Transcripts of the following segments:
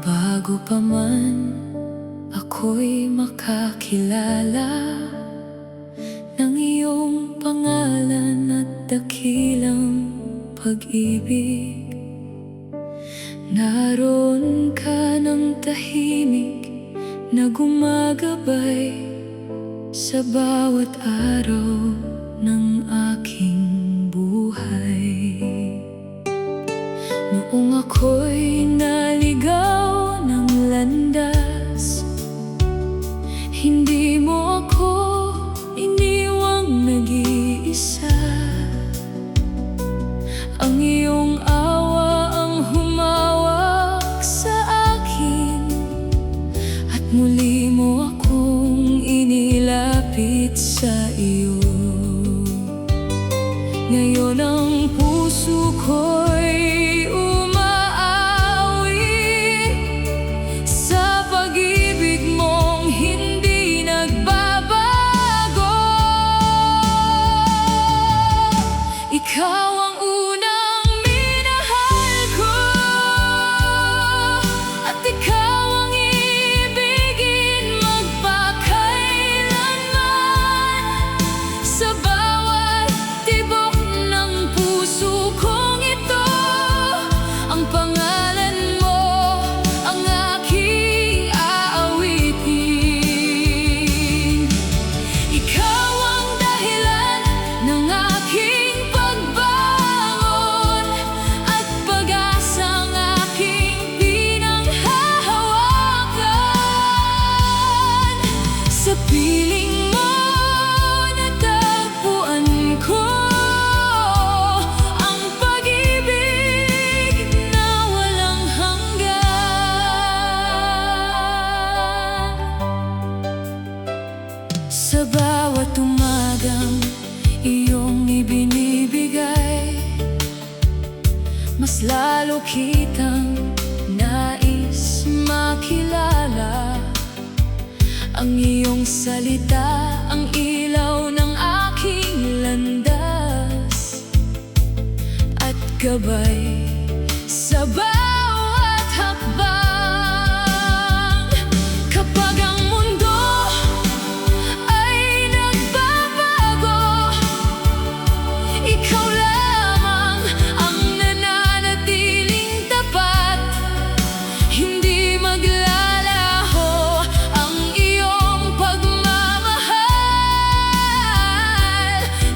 Bago pa man ako'y makakilala ng iyong pangalan at dakilang pag-ibig, naroon ka ng tahimik na gumagabay sa bawat araw ng aking buhay. Noong ako'y naligaw ng landas, hindi mo ako iniwang nag-iisa. Ang iyong awa ang humawak sa akin, at muli mo akong inilapit sa iyo. Ngayon ang puso ko'y umaawi sa pag-ibig mong hindi nagbabago. Ikaw ang unang minahal ko, at ikaw ang ibigin magpakailanman. Sa bawat tibok ng puso kong ito, ang pangalan mo ang aking aawitin. Ikaw ang dahilan ng aking pagbangon, at pag-asang aking pinanghahawakan. Sa piling mo natagpuan ko ang pag-ibig na walang hanggan. Sa bawat umagang iyong ibinibigay, mas lalo kitang nais makilala. Ang iyong salita ang ilaw ng aking landas, at gabay sa bawat hakbang. Kapag ang mundo ay nagbabago, ikaw lamang ang nananatiling tapat. Hindi maglalaho ang iyong pagmamahal,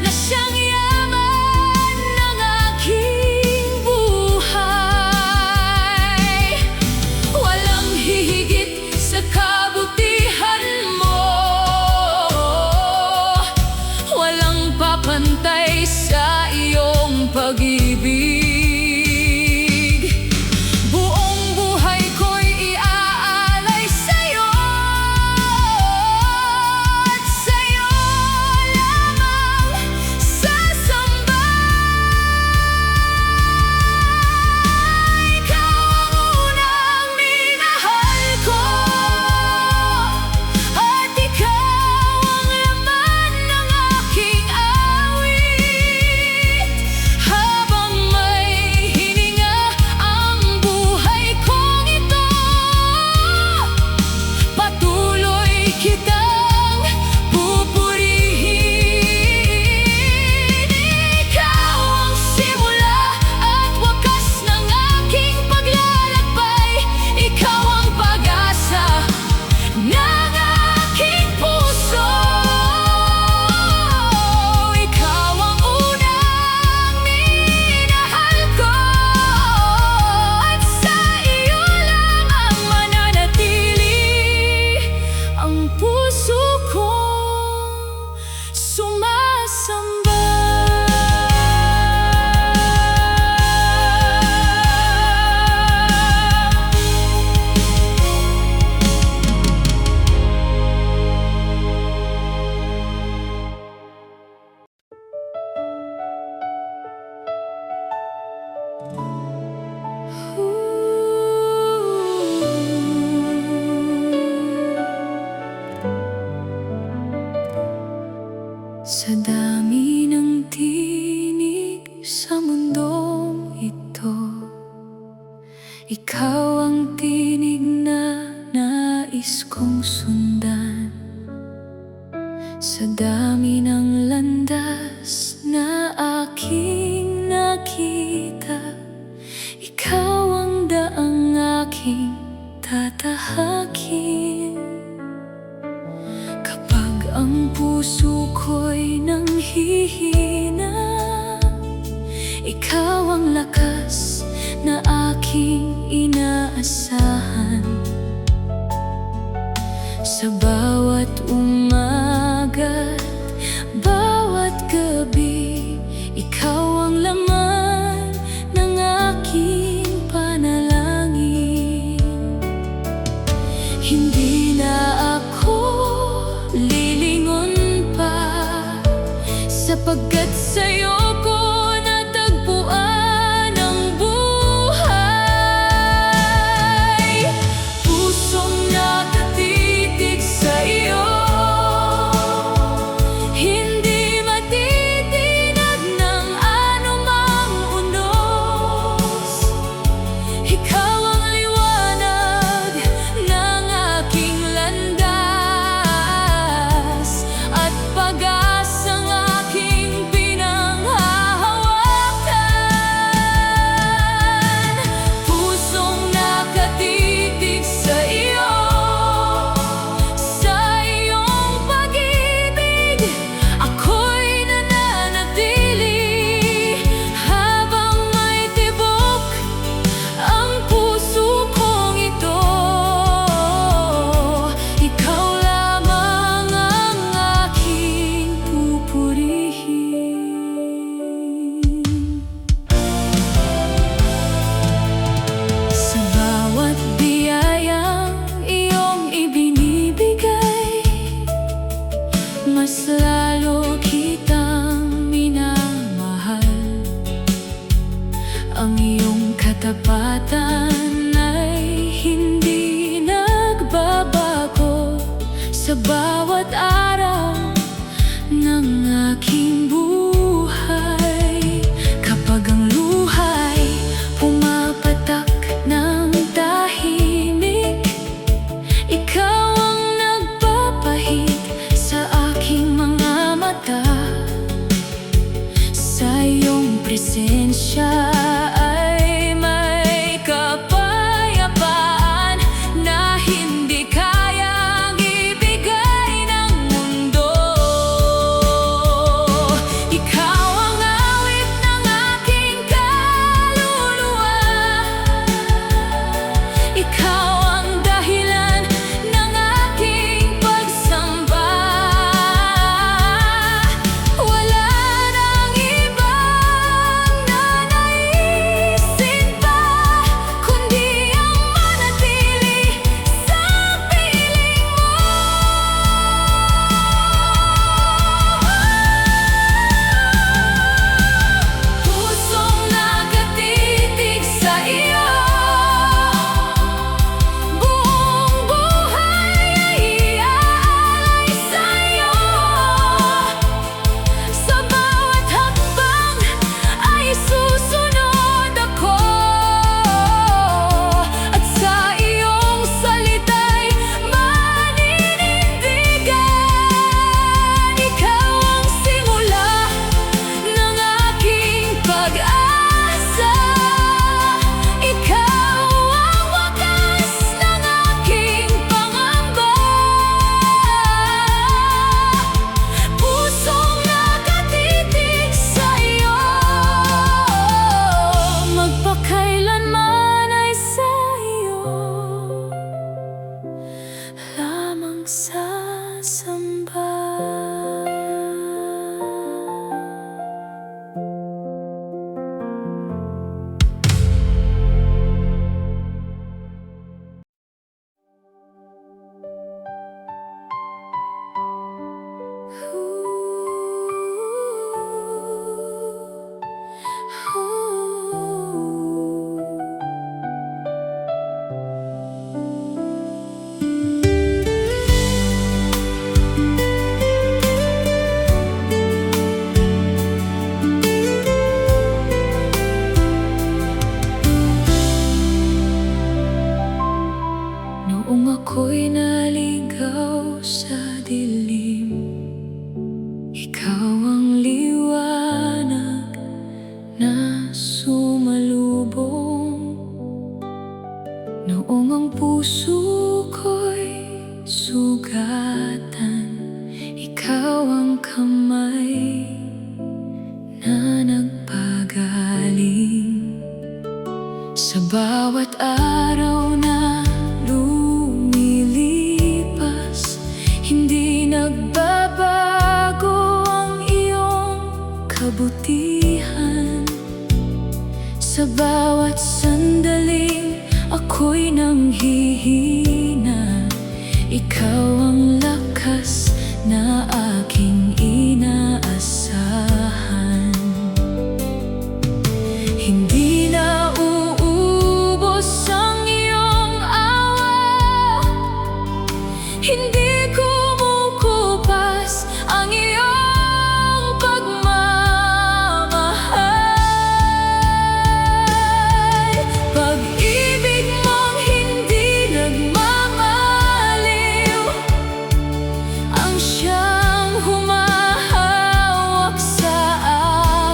na siyang yaman ng aking buhay. Ikaw ang tinig na nais kong sundan. Sa dami ng landas na aking nakita, ikaw ang daang aking tatahakin. Kapag ang puso ko'y nanghihina, ikaw ang lakas na aking inaasahan. Sa bawat umaga't bawat gabi, ikaw ang laman ng aking panalangin. Hindi na ako lilingon pa, sapagkat sa'yo ko natagpuan ang buhay. Pusong nakatitig sa iyo, hindi matitinag ng anumang unos. Ikaw ang liwanag ng aking landas at pag-asang aking pinanghahawakan. Pusong nakatitig sa iyo, sa iyong pag-ibig ako'y nananatili. Habang may tibok ang puso kong ito, ikaw lamang ang aking pupurihin. Sa bawat biyayang iyong ibinibigay, mas lalo kitang minamahal. Ang iyong katapatan ay hindi nagbabago sa bawat araw ng aking buhay. Kapag ang luhay pumapatak ng tahimik, ikaw ang nagpapahid sa aking mga mata. Sa iyong presensya ay may kapayapaan na hindi kayang ibigay ng mundo. Noong ang puso ko'y sugatan, ikaw ang kamay na nagpagaling. Sa bawat araw na lumilipas, hindi nagbabago ang iyong kabutihan. Sa bawat sandaling ako'y nanghihina, ikaw ang lakas na aking inaasahan. Hindi na uubos ang iyong awa, hindi kumukupas ang iyong pagmamahal. Pag-ibig mong hindi nagmamaliw, ang siyang humahawak sa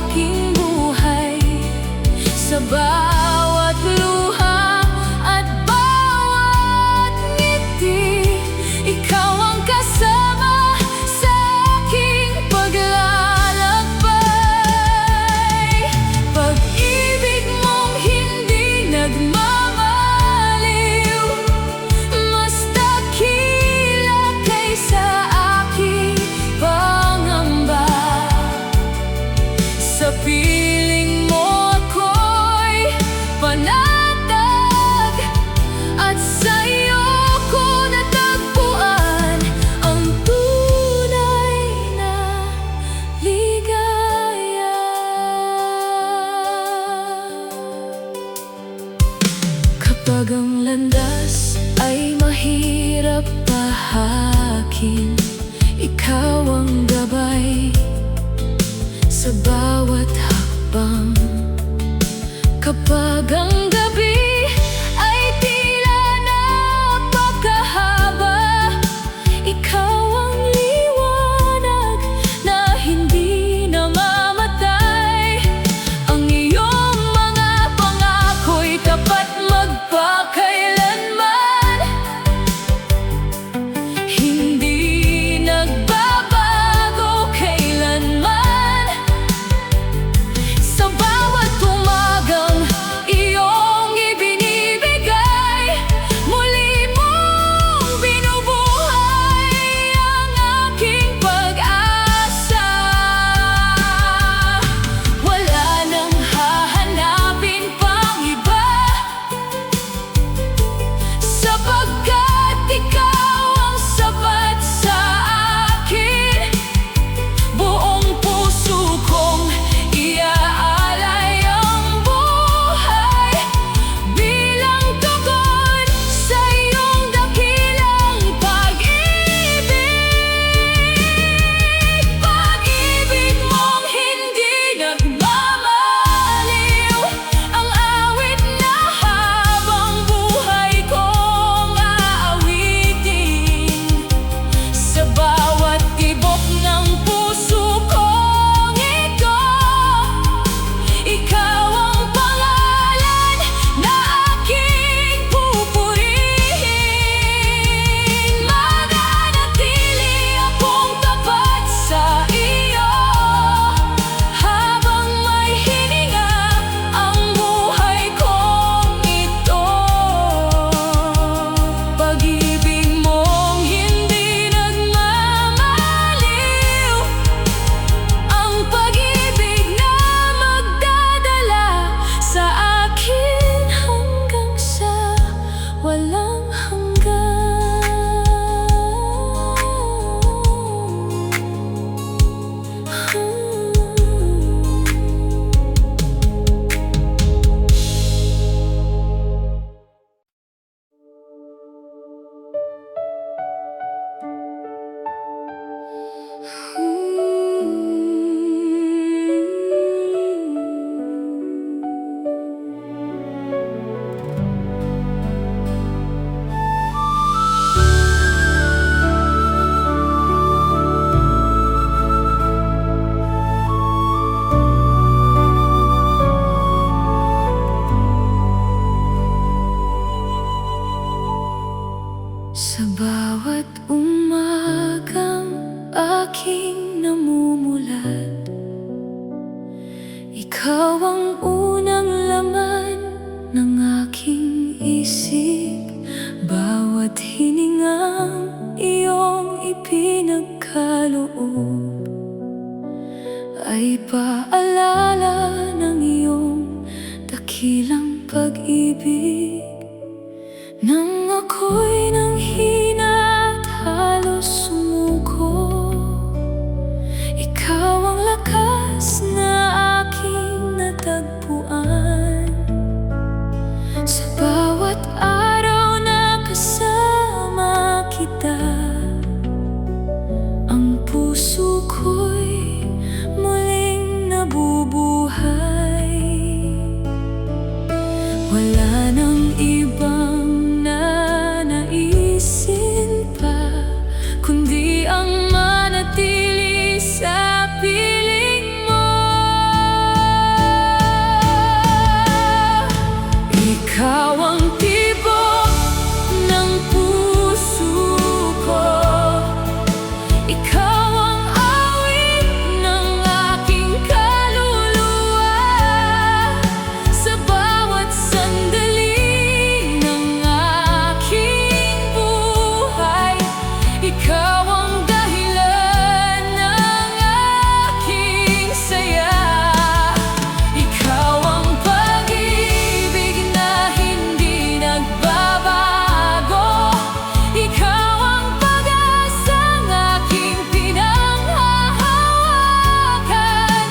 aking buhay. Sa bawat luha at bawat ngiti, ikaw ang kasama sa aking paglalakbay. Pag-ibig mong hindi nagmamaliw, mas dakila kaysa aking pangamba. Sa piling mo ako'y panatag, at sa iyo ko natagpuan ang tunay na ligaya. Kapag ang landas ay mahirap pahakin, ikaw ang gabay sa bawat hakbang. Kapag ang gabi ay tila napakahaba, ikaw ang liwanag na hindi namamatay. Ang iyong mga pangako'y tapat magpakailanman, hindi nagbabago kailanman. Sa bawat umagang iyong ibinibigay, muli mong binubuhay ang aking pag-asa. Wala nang hahanapin pang iba, sapagkat ikaw ang sapat sa akin. Buong puso kong iaalay ang buhay bilang tugon sa iyong dakilang pag-ibig. Pag-ibig mong hindi nagmamaliw, ang awit na habang buhay kong aawitin. Sa bawat tibok ng puso kong ito, ikaw ang pangalan na aking pupurihin. Mananatili akong tapat sa iyo habang may hininga ang buhay kong ito. Pag-ibig mong hindi nagmamaliw, ang pag-ibig na magdadala sa akin hanggang sa walang hanggang. Sa bawat umagang aking namumulat, ikaw ang unang laman ng aking isip. Bawat hiningang iyong ipinagkaloob ay paalala ng iyong dakilang pag-ibig. Nang ako'y nanghina at halos sumuko, ikaw ang lakas na aking natagpuan. Sa bawat araw na kasama kita, ang puso ko'y muling nabubuhay. Wala nang ibang nanaisin pa, kundi ang manatili sa piling mo. Ikaw ang tibok ng puso ko, ikaw ang awit ng aking kaluluwa. Sa bawat sandali ng aking buhay, ikaw ang dahilan ng aking saya. Ikaw ang pag-ibig na hindi nagbabago, ikaw ang pag-asang aking pinanghahawakan.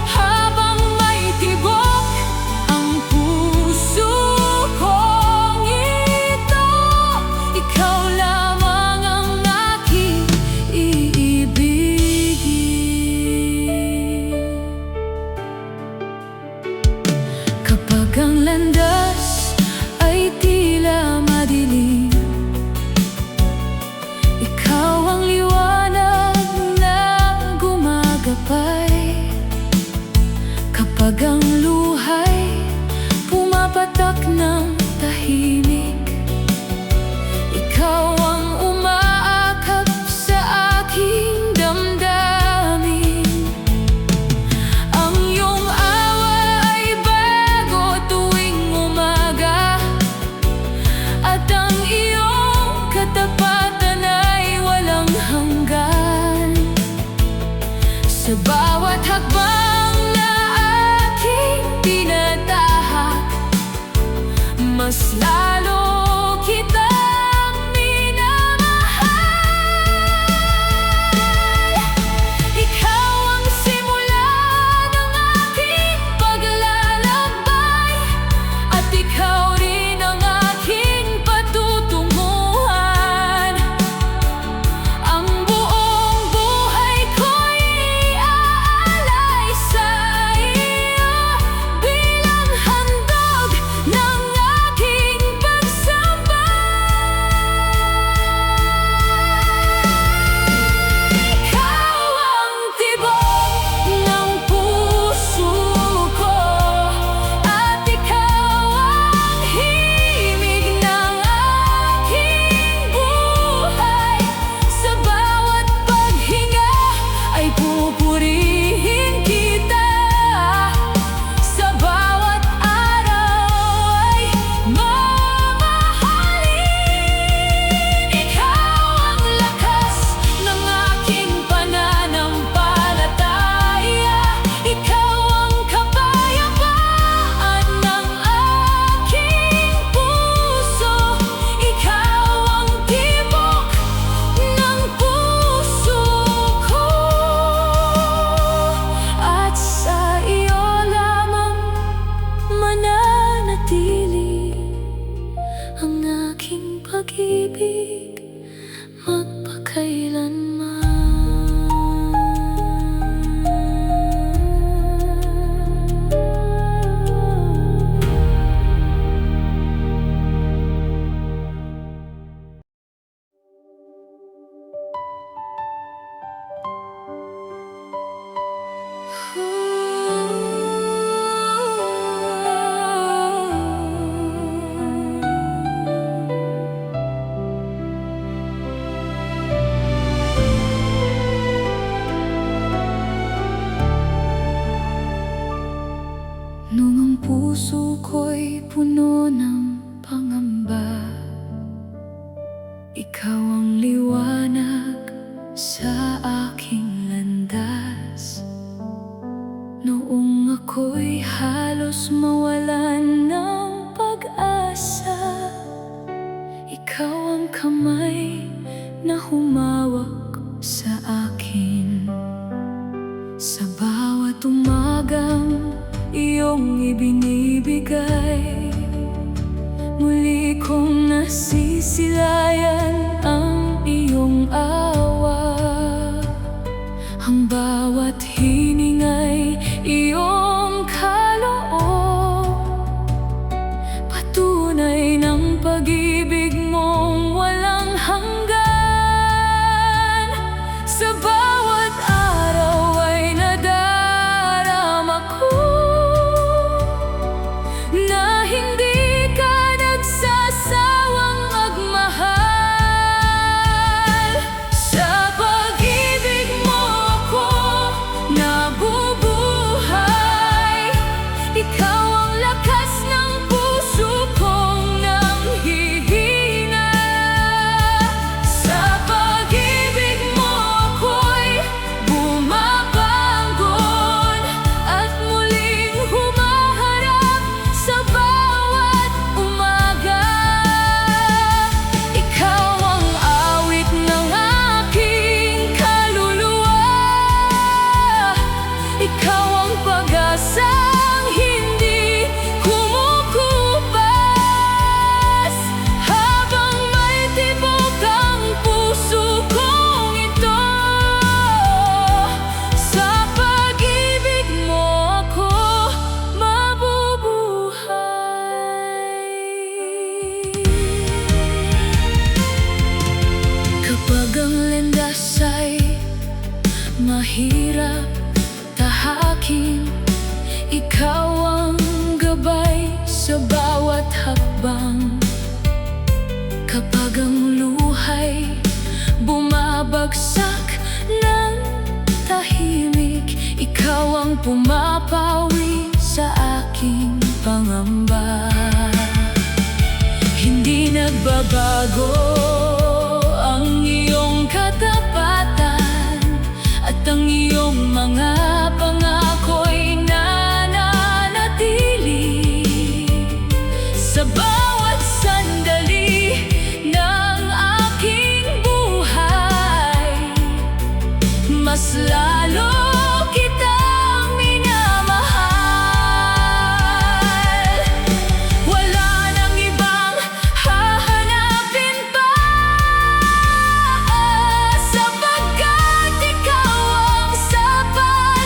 Habang may tibok ang puso kong ito, ikaw lamang ang aking iibigin. Kapag ang landas ay tila madilim, ikaw ang liwanag na gumagabay. Kapag ang luhay pumapatak ng tahimik, ikaw ang umaakap sa aking damdamin. Ang iyong awa ay bago tuwing umaga, at ang iyong katapatan ay walang hanggan. Sa bawat hakbang na aking tinatahak, mas lalo kitang minamahal. Ikaw ang simula ng aking paglalakbay, at ikaw rin ang aking patutunguhan. Ang buong buhay ko'y iaalay sa iyo bilang handog ng aking pagsamba. Ikaw ang tibok ng puso ko, at ikaw ang himig ng aking buhay. Sa bawat paghinga ay pupurihin kita, sa bawat araw ay mamahalin. Ikaw ang lakas ng aking pananampalataya, ikaw ang kapayapaan ng aking puso. Ikaw ang tibok ng puso ko, at sa iyo lamang mananatili ang aking pag-ibig magpakailanman. ikaw ang liwanag sa aking landas. Noong ako'y halos mawalan ng pag-asa, ikaw ang kamay na humawak sa akin. Sa bawat umagang iyong ibinibigay, muli kong nasisilayan ang iyong awa. Ang bawat hiningay iyong kaloob, patunay ng pag-ibig mong walang hanggan. Sa bawat araw ay nadarama ko na hindi ka nagsasawang magmahal. Sa pag-ibig mo ako nabubuhay, ikaw ang lakas ng puso kong nanghihina. Sa pag-ibig mo ako'y bumabangon at muling humaharap sa bawat umaga. Ikaw ang awit ng aking kaluluwa, ikaw ang pag-asang hindi kumukupas. Habang may tibok ang puso kong ito, sa pag-ibig mo ako mabubuhay. Kapag ang landas ay mahirap tahakin, ikaw ang gabay sa bawat hakbang. Kapag ang luhay bumabagsak ng tahimik, ikaw ang pumapawi sa aking pangamba. Hindi nagbabago ang iyong katapatan, at ang iyong mga pangako'y nananatili. Sa bawat sandali ng aking buhay, mas lalo kitang minamahal. Wala nang ibang hahanapin pa, sapagkat ikaw ang sapat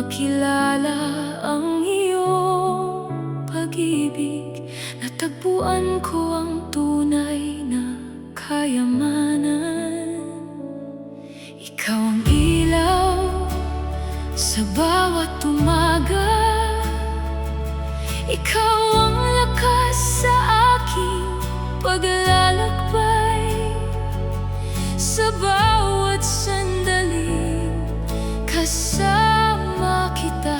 makilala ang iyong pag-ibig. Natagpuan ko ang tunay na kayamanan. Ikaw ang ilaw sa bawat umaga. Ikaw ang lakas sa aking paglalakbay. Sa bawat sandaling kasama kita,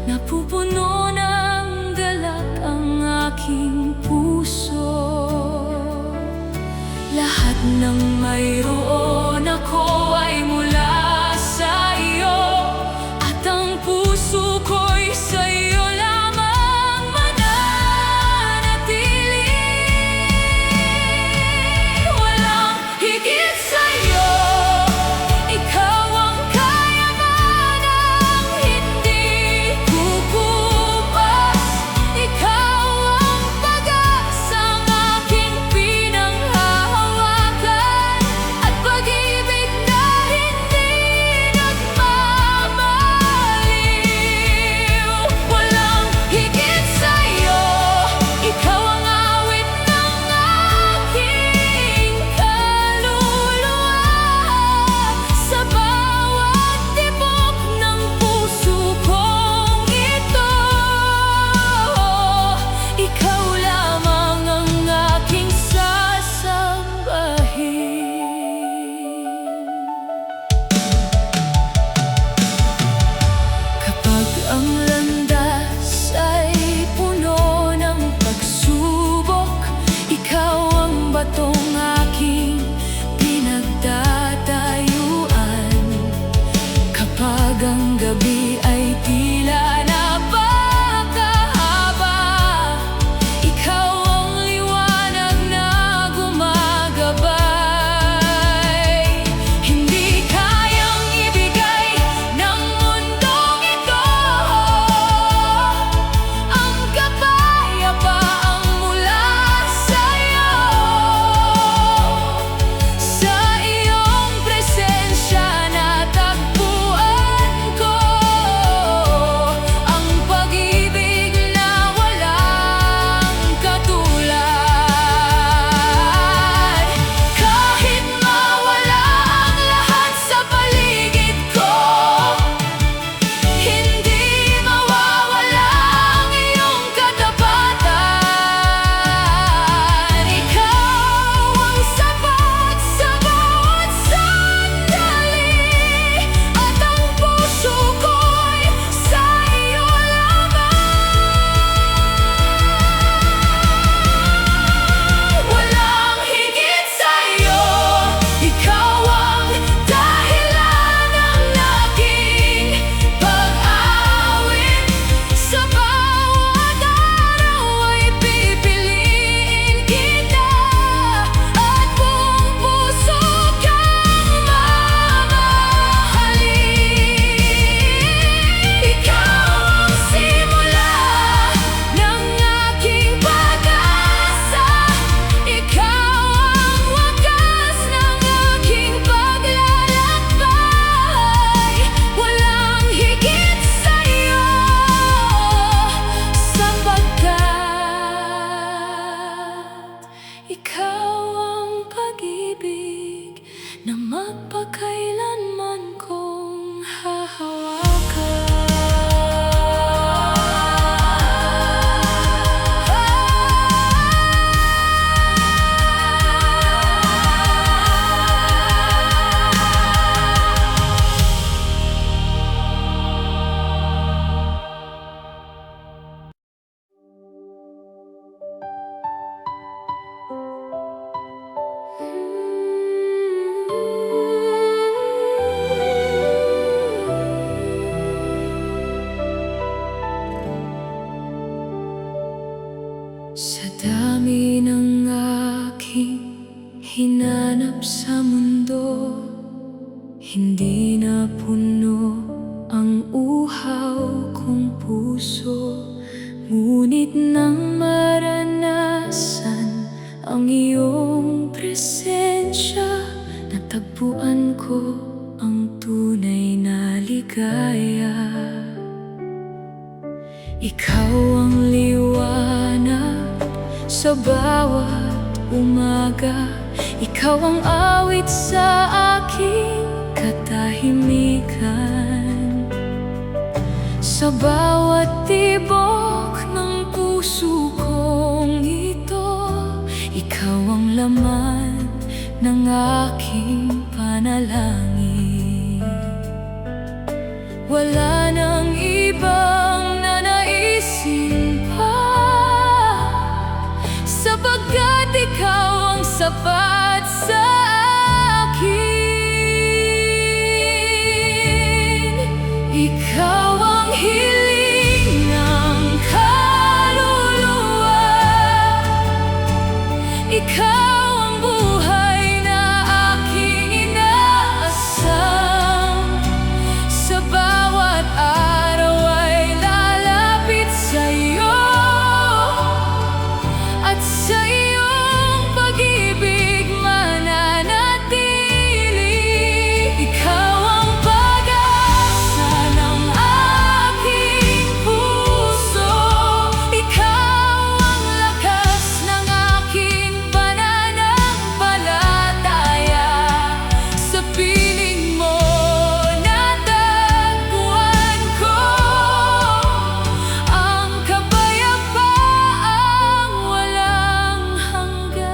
napupuno ng galak ang aking puso. Lahat ng mayroon ako ay mula sa iyo, at ang puso ko'y sa iyo lamang mananatili. Walang higit sa iyo, ikaw ang kayamanang hindi kukupas. Ikaw ang pag-asang aking pinanghahawakan, at pag-ibig na hindi nagmamaliw. Walang higit sa iyo, ikaw ang awit ng aking kaluluwa. Sa bawat tibok ng puso kong ito, ikaw lamang ang aking sasambahin. Kapag ang landas ay puno ng pagsubok, ikaw ang batong aking pinagtatayuan. Kapag ang gabi ay tila napakahaba, ikaw ang liwanag na gumagabay. Hindi kayang ibigay ng mundong ito ang kapayapaang mula sa'yo. Sa iyong presensya natagpuan ko ligaya. Ikaw ang liwanag sa bawat umaga. Ikaw ang awit sa aking katahimikan. Sa bawat tibok ng puso kong ito, ikaw ang laman ng aking panalangin. Wala nang ibang nanaisin pa, sapagkat ikaw ang sapat sa akin. Ikaw ang hiling ng kaluluwa. Ikaw ang buhay na aking inaasam. Sa bawat araw ay lalapit sa'yo, at sa iyong pag-ibig mananatili. Ikaw ang pag-asa ng aking puso. Ikaw ang lakas ng aking pananampalataya. Sa piling mo natagpuan ko ang kapayapaang walang hanggan.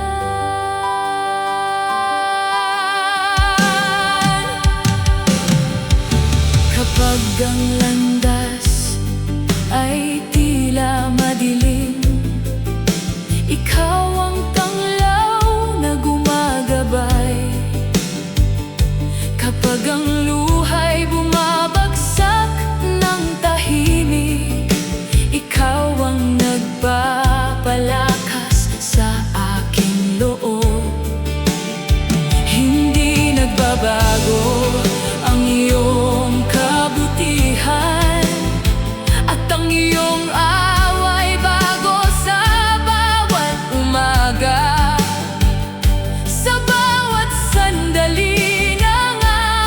Kapag ang landas ay tila madilim, ikaw ang tanglaw na gumagabay. Kapag ang luha'y bumabagsak ng tahimik, ikaw ang nagpapalakas sa aking loob. Hindi nagbabago ang iyong kabutihan, at ang iyong away bago sa bawat umaga. Sa bawat sandali ng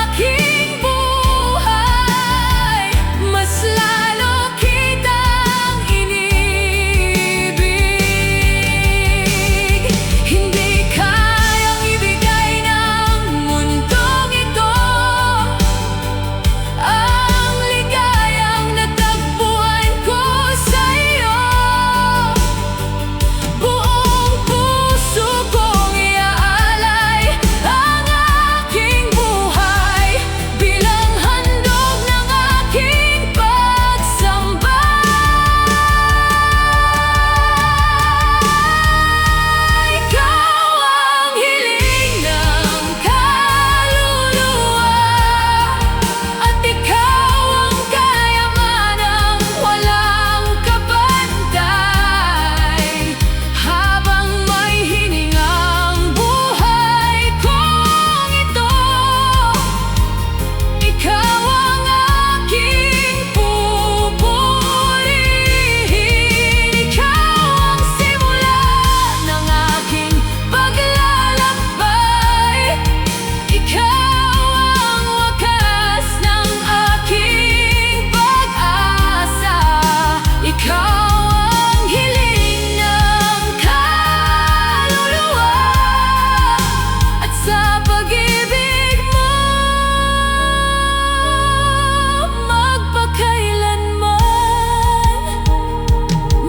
aking buhay, mas lalo kitang inibig. Hindi kayang ibigay ng mundong ito ang ligayang natagpuan ko sa'yo. Buong puso kong iaalay ang aking buhay bilang handog ng aking pagsamba. Ikaw ang hiling ng kaluluwa, at ikaw ang kayamanang walang kapantay. Habang may hiningang buhay kong ito, ikaw ang aking pupurihin. Ikaw ang simula ng aking paglalakbay. Ikaw ang wakas ng aking pag-asa. Ikaw ang hiling ng kaluluwa, at sa pag-ibig mo magpakailanman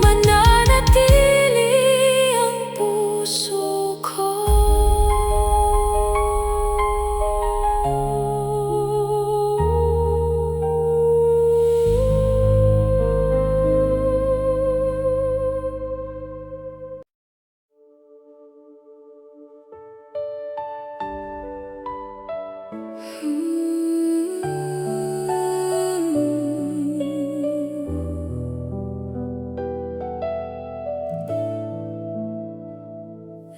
mananatili ang puso ko.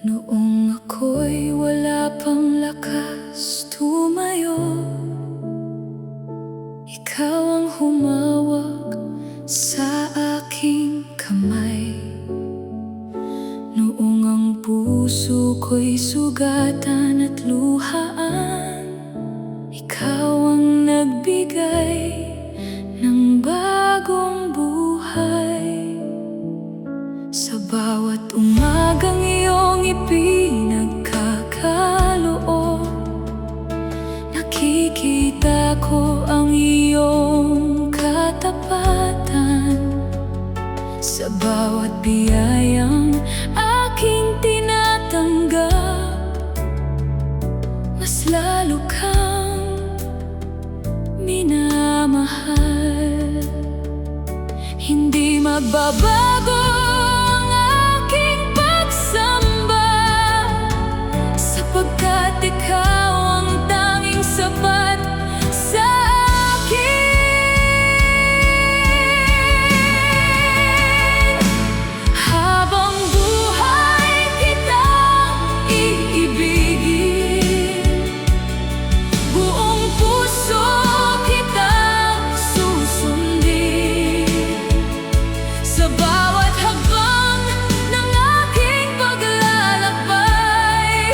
Noong ako'y wala pang lakas tumayo, ikaw ang humawak sa aking kamay. Noong ang puso ko'y sugatan at luhaan, ikaw ang nagbigay sa bawat biyayang aking tinatanggap. Mas lalo kang minamahal. Hindi magbabago ang aking pagsamba, sapagkat ikaw ang tanging sapat sa akin. Habang buhay kitang iibigin, buong puso kitang susundin. Sa bawat hakbang ng aking paglalakbay,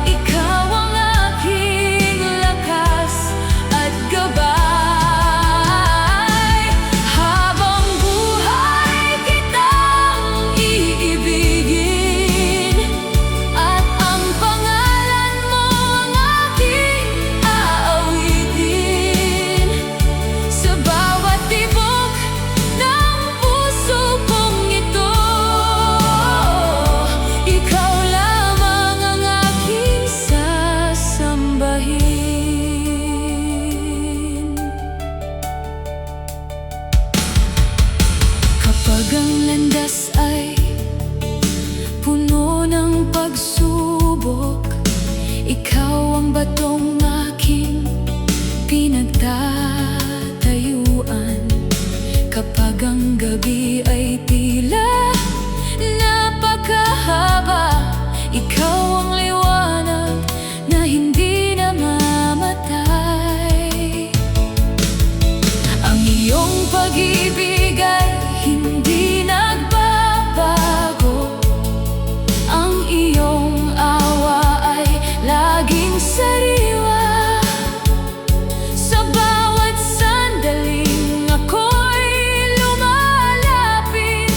ikaw ang aking lakas at gabay. Habang buhay kitang iibigin, at ang pangalan mo ang aking aawitin. Sa bawat tibok ng puso kong ito, ikaw lamang ang aking sasambahin. Kapag ang landas ay puno ng pagsubok, ikaw ang batong aking pinagtatayuan. Kapag ang gabi ay tila napakahaba, ikaw ang liwanag na hindi namamatay. Ang iyong pag-ibig ay hindi nagbabago, ang iyong awa ay laging sariwa. Sa bawat sandaling ako'y lumalapit,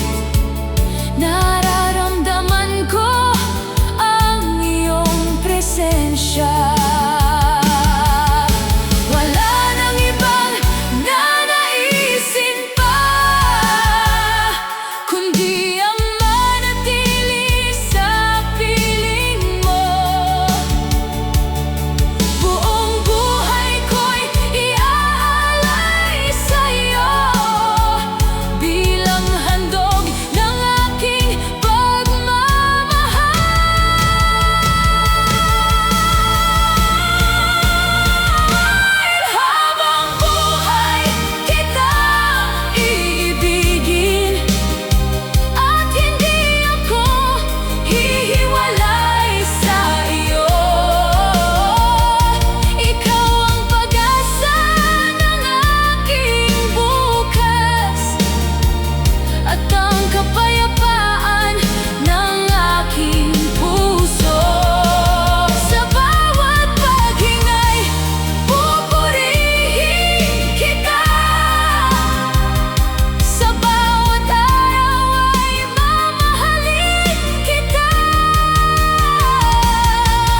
nararamdaman ko ang iyong presensya. Wala nang ibang nanaisin pa, kundi ang manatili sa piling mo. Buong buhay ko'y iaalay sa'yo, bilang handog ng aking pagmamahal. Habang buhay kitang iibigin, at hindi ako hihiwalay sa iyo. Ikaw ang pag-asa ng aking bukas, at ang kapayapaan ng aking puso. Sa bawat paghingay, pupurihin kita. Sa bawat araw ay mamahalin kita.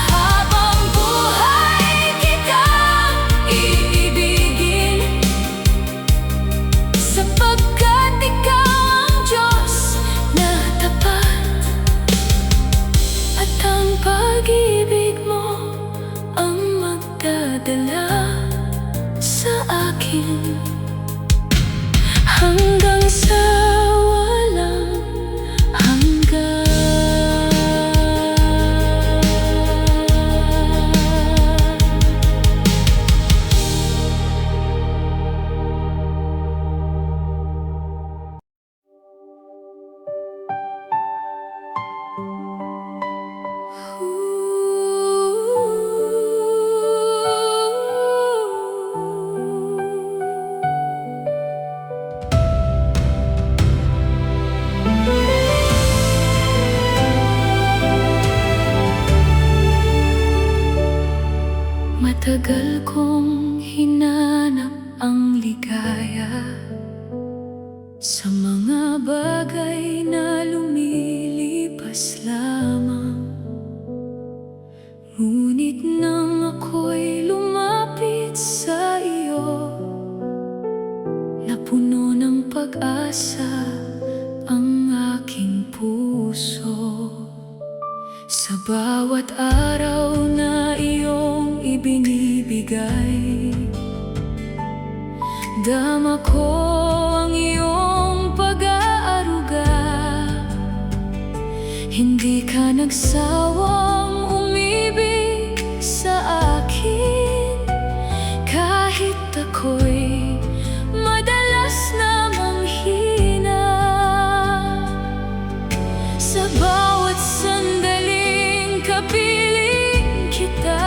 Habang buhay kitang iibigin, sapagkat ikaw ang Diyos na tapat, at ang pag-ibig mo ang magdadala sa akin hanggang sa walang hanggan. Matagal kong hinanap ang ligaya sa mga bagay na lumilipas lamang. Ngunit nang ako'y lumapit sa iyo, napuno ng pag-asa Dama ko ang iyong pag-aaruga. Hindi ka nagsawang umibig sa akin, kahit ako'y madalas na manghina. Sa bawat sandaling kapiling kita,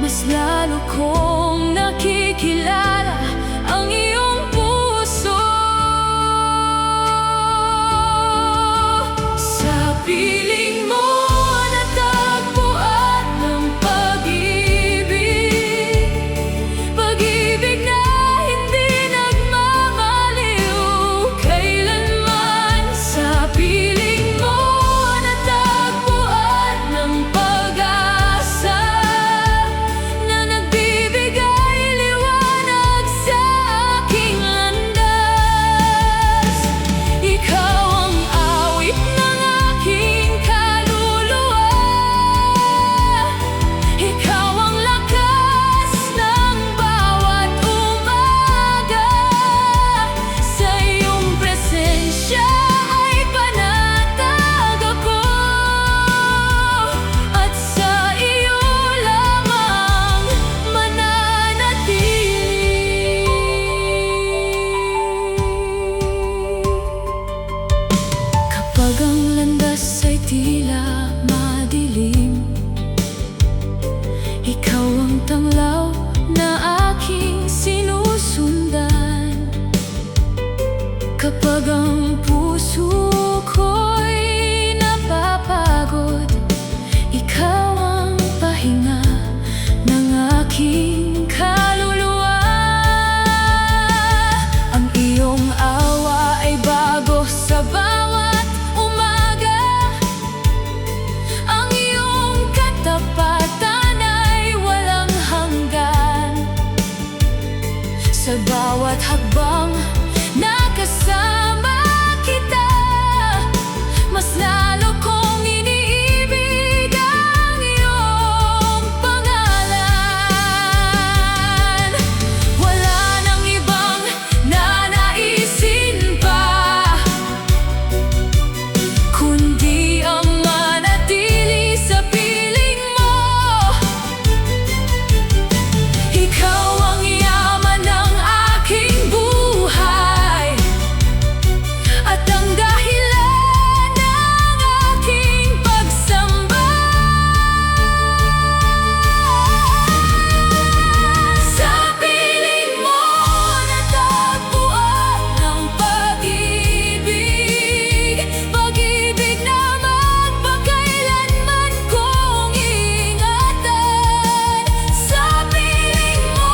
mas lalo kong nakikilala ang iyong puso. Sa piling mo natagpuan ng pag-ibig, pag-ibig na hindi nagmamaliw kailanman. Sa piling mo natagpuan ng pag-asa na nagbibigay liwanag sa aking landas. Ikaw ang awit ng aking kaluluwa, ikaw ang lakas ng bawat umaga. Sa iyong presensya ay panatag ako, at sa iyo lamang mananatili. Kapag ang landas ay tila madilim, ikaw ang tanglaw na aking sinusundan. Kapag ang puso ko'y napapagod, ikaw ang pahinga ng aking kaluluwa. Ang iyong awa ay bago sa bawat umaga, ang iyong katapatan ay walang hanggan. Sa bawat hakbang na kasama kita, mas lalo kong iniibig ang iyong pangalan. Wala nang ibang nanaisin pa, kundi ang manatili sa piling mo. Ikaw ang yaman ng aking buhay, at ang dahilan ng aking pagsamba. Sa piling mo natagpuan ng pag-ibig, pag-ibig na magpakailanman kong ingatan. Sa piling mo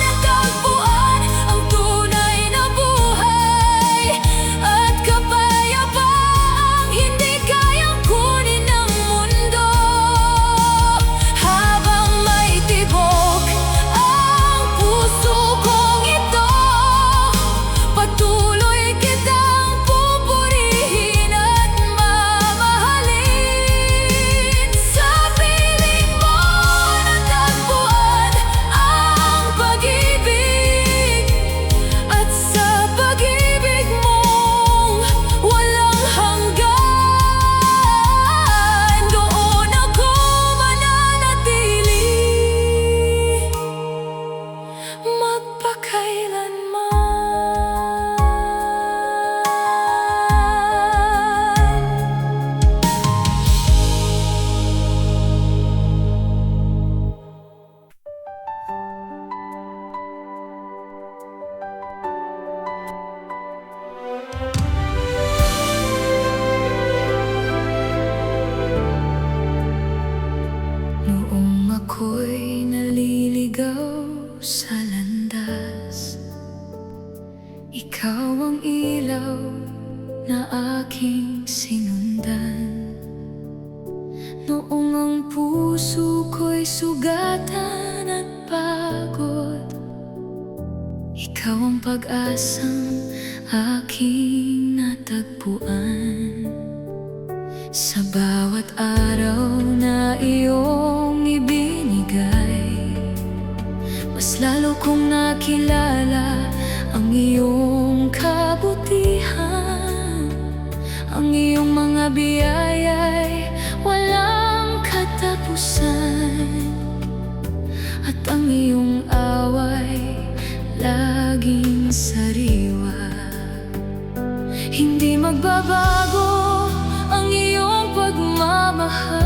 natagpuan ang tunay na buhay, at kapayapaang hindi kayang kunin ng mundo. Habang may tibok ang puso kong ito, patuloy kitang pupurihin at mamahalin. Sa piling mo natagpuan ang pag-ibig, at sa pag-ibig mong walang hanggan, doon ako mananatili magpakailanman. Noong ako'y naliligaw sa landas, ikaw ang ilaw na aking sinundan. Noong ang puso ko'y sugatan at pagod, ikaw ang pag-asang aking natagpuan. Sa bawat araw na iyong ibinigay, mas lalo kong nakilala ang iyong kabutihan. Ang iyong mga biyaya'y walang katapusan, at ang iyong away laging sariwa. Hindi magbabago ang iyong pagmamahal,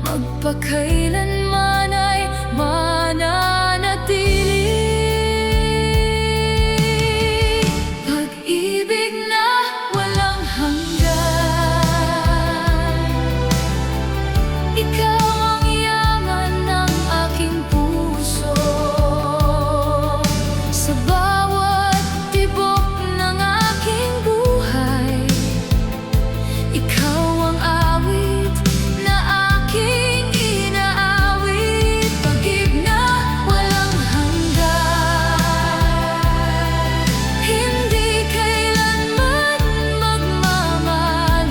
magpakailanman ay mananatili. Pag-ibig na walang hanggan, ikaw ang yaman ng aking puso. Sa bawat tibok ng aking buhay, ikaw ang awit na aking inaawit. Pag-ibig na walang hanggan, hindi kailanman magmamaliw.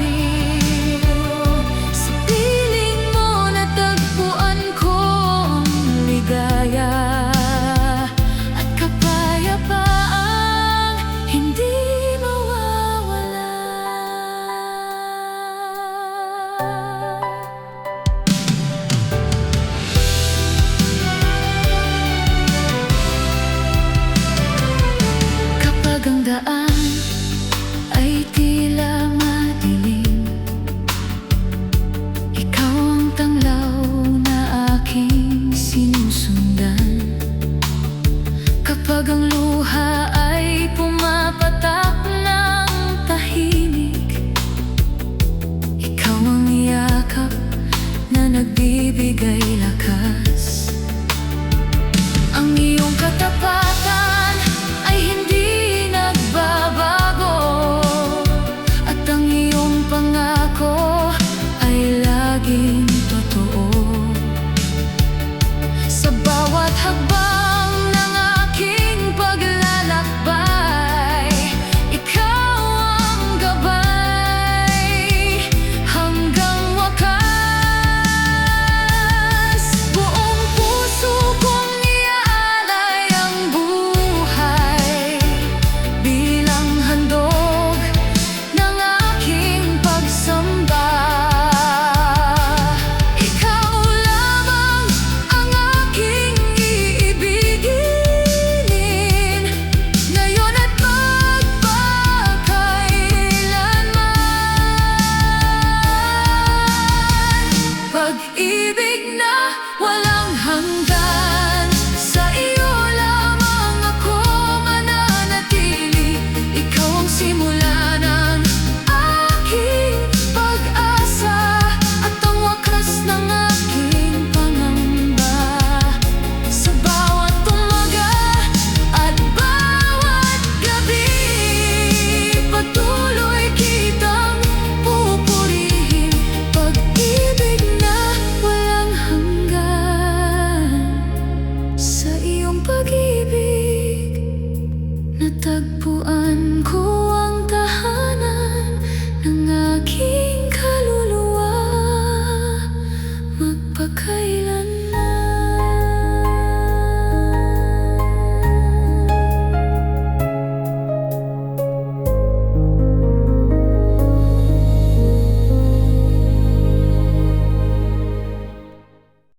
Sa piling mo natagpuan ko ang ligaya at kapayapaang hindi mawawala. Kapag ang daan ay tila madilim, ikaw ang tanglaw na aking sinusundan. Kapag ang luha ay pumapatak ng tahimik, ikaw ang yakap na nagbibigay lakas. Ang iyong katapatan ay hindi nagbabago, at ang iyong pangako ay laging totoo. Sa bawat hakbang ng aking paglalakbay, ikaw ang gabay hanggang wakas. Buong puso kong iaalay ang buhay bilang handog ng aking pagsamba. Ikaw lamang ang aking iibigin, ngayon at magpakailanman. Pag-ibig na walang hanggan, sa iyo lamang ako mananatili. Ikaw ang simula ng aking pag-asa at ang wakas ng aking pangamba. Sa bawat umaga at bawat gabi, patuloy kitang pupurihin. Pag-ibig na walang hanggan, sa iyong pag-ibig natagpuan